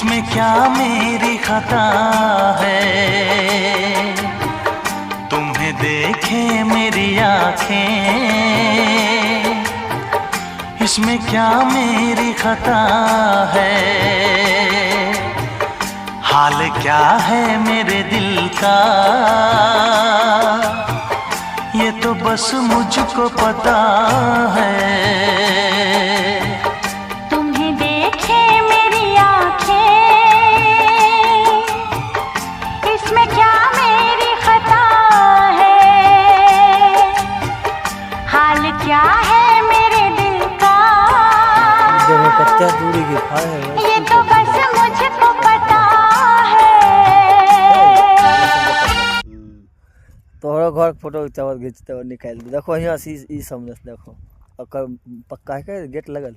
इसमें क्या मेरी खता है, तुम्हें देखे मेरी आँखें, इसमें क्या मेरी खता है, हाल क्या है मेरे दिल का, ये तो बस मुझको पता है। तुम्हें देखे मेरी आँखें, इसमें क्या मेरी खता है, हाल क्या है मेरे दिल का, ये तो बस मुझको पता है। तोहरा घर फोटो खिंचावत निकाल दे। देखो यहाँ से ई सामने से देखो, ओकर पक्का है गेट लगल।